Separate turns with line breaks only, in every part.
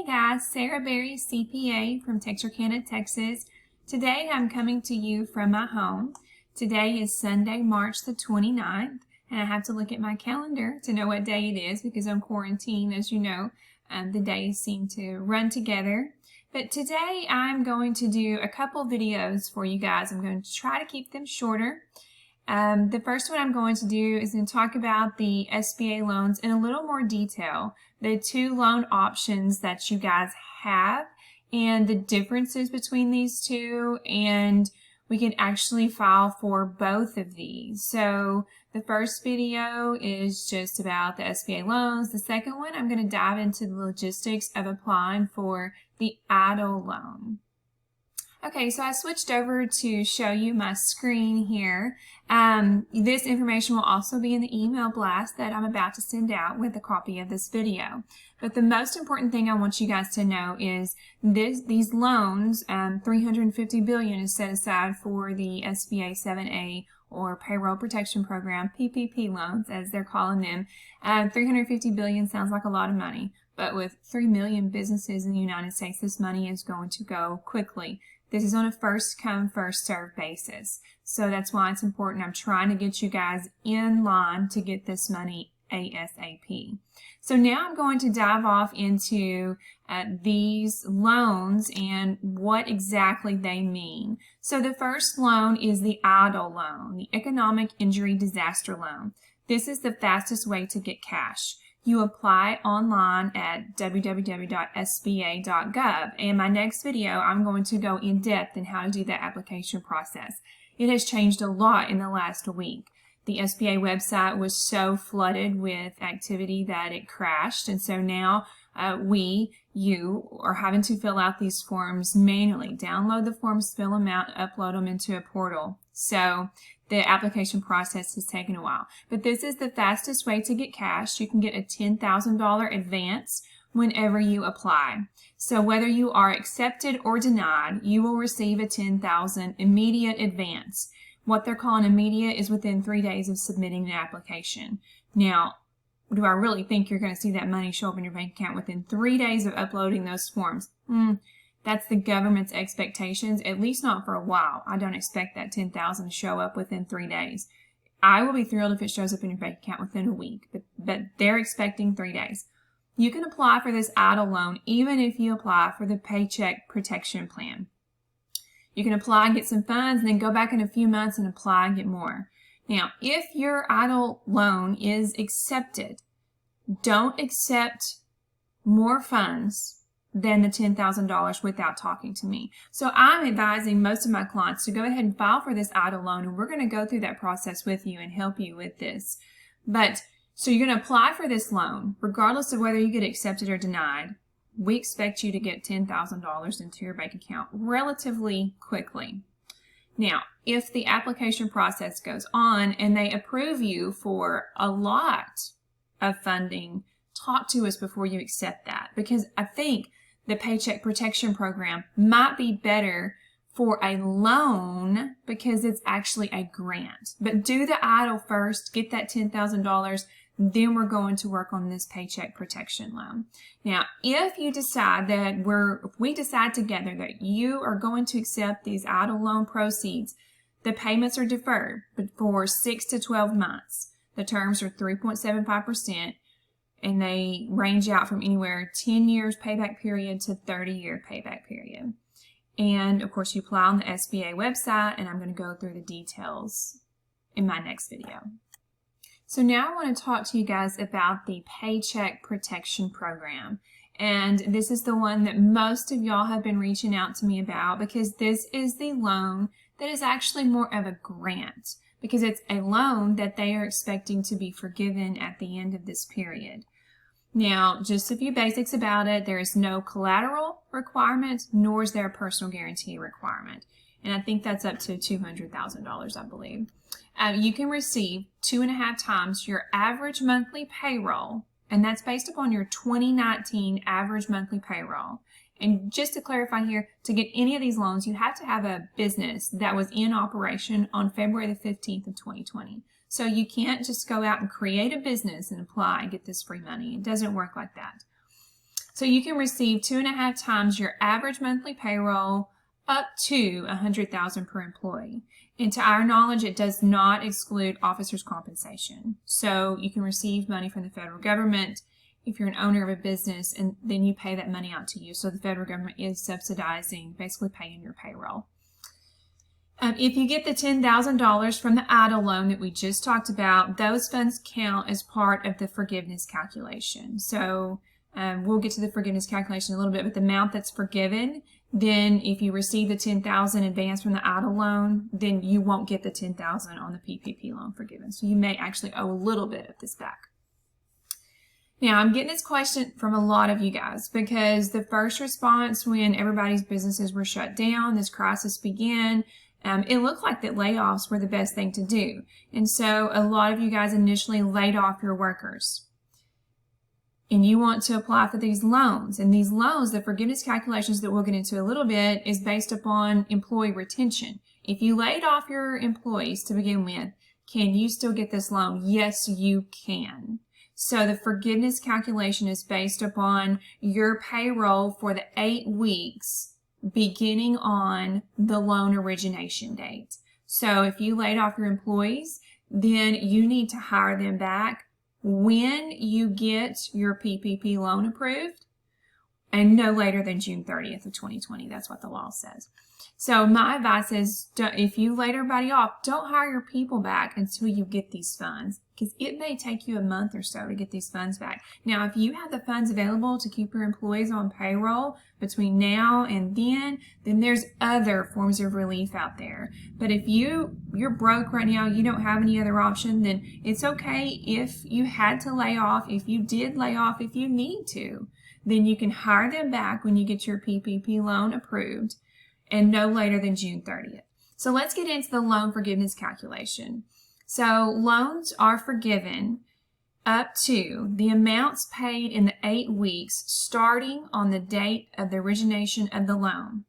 Hey guys, Sarah Berry, CPA from Texarkana, Texas. Today I'm coming to you from my home. Today is Sunday, March the 29th, and I have to look at my calendar to know what day it is because I'm quarantined, as you know. The days seem to run together. But today I'm going to do a couple videos for you guys. I'm going to try to keep them shorter. The first one I'm going to do is going to talk about the SBA loans in a little more detail, the two loan options that you guys have and the differences between these two, and we can actually file for both of these. So the first video is just about the SBA loans. The second one, I'm going to dive into the logistics of applying for the EIDL loan. Okay, so I switched over to show you my screen here. This information will also be in the email blast that I'm about to send out with a copy of this video. But the most important thing I want you guys to know is these loans, $350 billion is set aside for the SBA 7A or Payroll Protection Program, PPP loans as they're calling them. $350 billion sounds like a lot of money, but with 3 million businesses in the United States, this money is going to go quickly. This is on a first come, first served basis. So that's why it's important. I'm trying to get you guys in line to get this money ASAP. So now I'm going to dive off into these loans and what exactly they mean. So the first loan is the EIDL loan, the Economic Injury Disaster Loan. This is the fastest way to get cash. You apply online at www.sba.gov. In my next video, I'm going to go in depth in how to do that application process. It has changed a lot in the last week. The SBA website was so flooded with activity that it crashed, and so now you are having to fill out these forms manually. Download the forms, fill them out, upload them into a portal. So the application process has taken a while. But this is the fastest way to get cash. You can get a $10,000 advance whenever you apply. So whether you are accepted or denied, you will receive a $10,000 immediate advance. What they're calling immediate is within 3 days of submitting the application. Now, do I really think you're going to see that money show up in your bank account within 3 days of uploading those forms? That's the government's expectations, at least not for a while. I don't expect that $10,000 to show up within 3 days. I will be thrilled if it shows up in your bank account within a week, but they're expecting 3 days. You can apply for this EIDL loan even if you apply for the Paycheck Protection Plan. You can apply and get some funds and then go back in a few months and apply and get more. Now, if your EIDL loan is accepted, don't accept more funds than the $10,000 without talking to me. So I'm advising most of my clients to go ahead and file for this EIDL loan, and we're going to go through that process with you and help you with this. So you're going to apply for this loan, regardless of whether you get accepted or denied. We expect you to get $10,000 into your bank account relatively quickly. Now, if the application process goes on and they approve you for a lot of funding, talk to us before you accept that, because I think the Paycheck Protection Program might be better for a loan because it's actually a grant. But do the EIDL first, get that $10,000, then we're going to work on this Paycheck Protection loan. Now, if you decide that if we decide together that you are going to accept these EIDL loan proceeds, the payments are deferred for 6 to 12 months. The terms are 3.75%. And they range out from anywhere 10 years payback period to 30-year payback period. And of course, you apply on the SBA website, and I'm going to go through the details in my next video. So now I want to talk to you guys about the Paycheck Protection Program. And this is the one that most of y'all have been reaching out to me about because this is the loan that is actually more of a grant, because it's a loan that they are expecting to be forgiven at the end of this period. Now, just a few basics about it. There is no collateral requirement, nor is there a personal guarantee requirement. And I think that's up to $200,000, I believe. You can receive 2.5 times your average monthly payroll, and that's based upon your 2019 average monthly payroll. And just to clarify here, to get any of these loans, you have to have a business that was in operation on February the 15th of 2020. So you can't just go out and create a business and apply and get this free money. It doesn't work like that. So you can receive 2.5 times your average monthly payroll up to $100,000 per employee. And to our knowledge, it does not exclude officers' compensation. So you can receive money from the federal government if you're an owner of a business, and then you pay that money out to you. So the federal government is subsidizing, basically paying your payroll. If you get the $10,000 from the EIDL loan that we just talked about, those funds count as part of the forgiveness calculation. So we'll get to the forgiveness calculation in a little bit, but the amount that's forgiven, then if you receive the $10,000 advance from the EIDL loan, then you won't get the $10,000 on the PPP loan forgiven. So you may actually owe a little bit of this back. Now, I'm getting this question from a lot of you guys because the first response when everybody's businesses were shut down, this crisis began, it looked like that layoffs were the best thing to do. And so a lot of you guys initially laid off your workers. And you want to apply for these loans. And these loans, the forgiveness calculations that we'll get into a little bit, is based upon employee retention. If you laid off your employees to begin with, can you still get this loan? Yes, you can. So the forgiveness calculation is based upon your payroll for the 8 weeks beginning on the loan origination date. So if you laid off your employees, then you need to hire them back when you get your PPP loan approved, and no later than June 30th of 2020. That's what the law says. So my advice is, if you laid everybody off, don't hire your people back until you get these funds, because it may take you a month or so to get these funds back. Now, if you have the funds available to keep your employees on payroll between now and then there's other forms of relief out there. But if you're broke right now, you don't have any other option, then it's okay if you had to lay off. If you did lay off, if you need to, then you can hire them back when you get your PPP loan approved, and no later than June 30th. So let's get into the loan forgiveness calculation. So loans are forgiven up to the amounts paid in the 8 weeks starting on the date of the origination of the loan.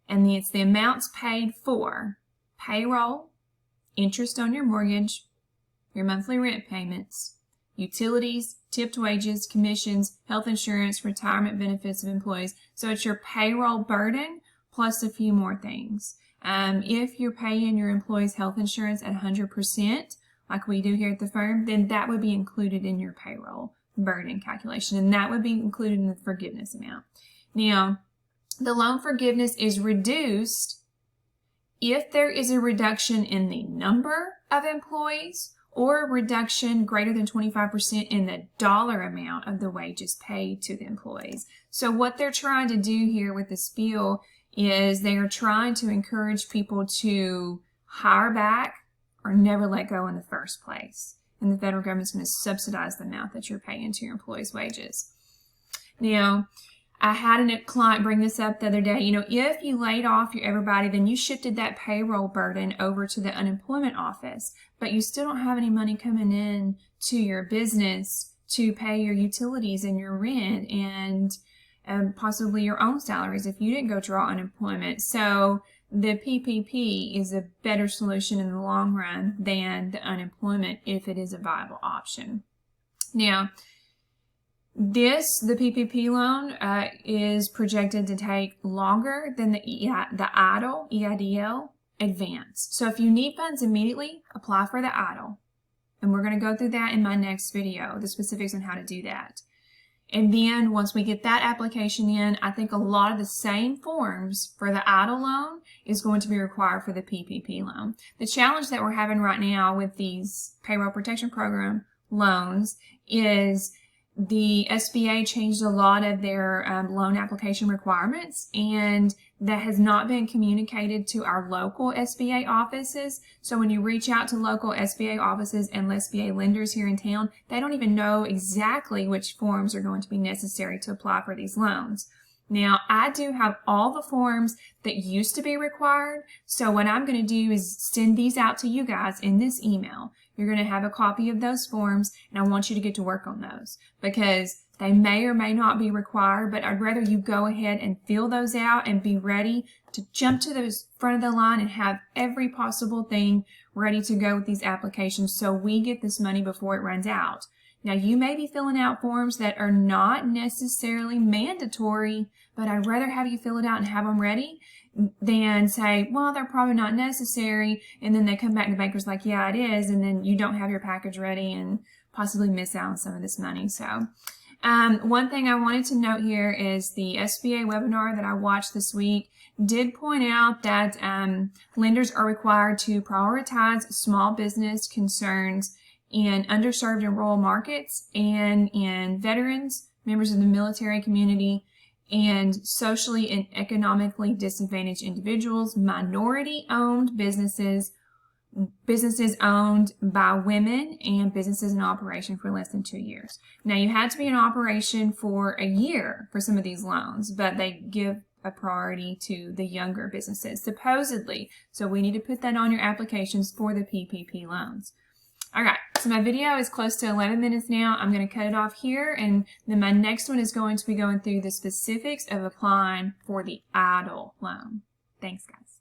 And it's the amounts paid for payroll, interest on your mortgage, your monthly rent payments, utilities, tipped wages, commissions, health insurance, retirement benefits of employees. So it's your payroll burden plus a few more things. If you're paying your employees' health insurance at 100%, like we do here at the firm, then that would be included in your payroll burden calculation, and that would be included in the forgiveness amount. Now, the loan forgiveness is reduced if there is a reduction in the number of employees or a reduction greater than 25% in the dollar amount of the wages paid to the employees. So what they're trying to do here with this bill is they are trying to encourage people to hire back or never let go in the first place. And the federal government's going to subsidize the amount that you're paying to your employees' wages. Now, I had a client bring this up the other day. If you laid off everybody, then you shifted that payroll burden over to the unemployment office, but you still don't have any money coming in to your business to pay your utilities and your rent and possibly your own salaries if you didn't go draw unemployment. So the PPP is a better solution in the long run than the unemployment if it is a viable option. Now, the PPP loan is projected to take longer than the EIDL advance. So if you need funds immediately, apply for the EIDL. And we're going to go through that in my next video, the specifics on how to do that. And then once we get that application in, I think a lot of the same forms for the EIDL loan is going to be required for the PPP loan. The challenge that we're having right now with these Payroll Protection Program loans is the SBA changed a lot of their loan application requirements, and that has not been communicated to our local SBA offices. So when you reach out to local SBA offices and SBA lenders here in town, they don't even know exactly which forms are going to be necessary to apply for these loans. Now, I do have all the forms that used to be required, so what I'm going to do is send these out to you guys in this email. You're going to have a copy of those forms, and I want you to get to work on those because they may or may not be required, but I'd rather you go ahead and fill those out and be ready to jump to the front of the line and have every possible thing ready to go with these applications so we get this money before it runs out. Now, you may be filling out forms that are not necessarily mandatory, but I'd rather have you fill it out and have them ready than say, well, they're probably not necessary, and then they come back and the banker's like, yeah, it is, and then you don't have your package ready and possibly miss out on some of this money. So one thing I wanted to note here is the SBA webinar that I watched this week did point out that lenders are required to prioritize small business concerns in underserved and rural markets and in veterans, members of the military community, and socially and economically disadvantaged individuals, minority-owned businesses, businesses owned by women, and businesses in operation for less than 2 years. Now, you had to be in operation for a year for some of these loans, but they give a priority to the younger businesses, supposedly. So we need to put that on your applications for the PPP loans. All right, so my video is close to 11 minutes now. I'm going to cut it off here, and then my next one is going to be going through the specifics of applying for the EIDL loan. Thanks, guys.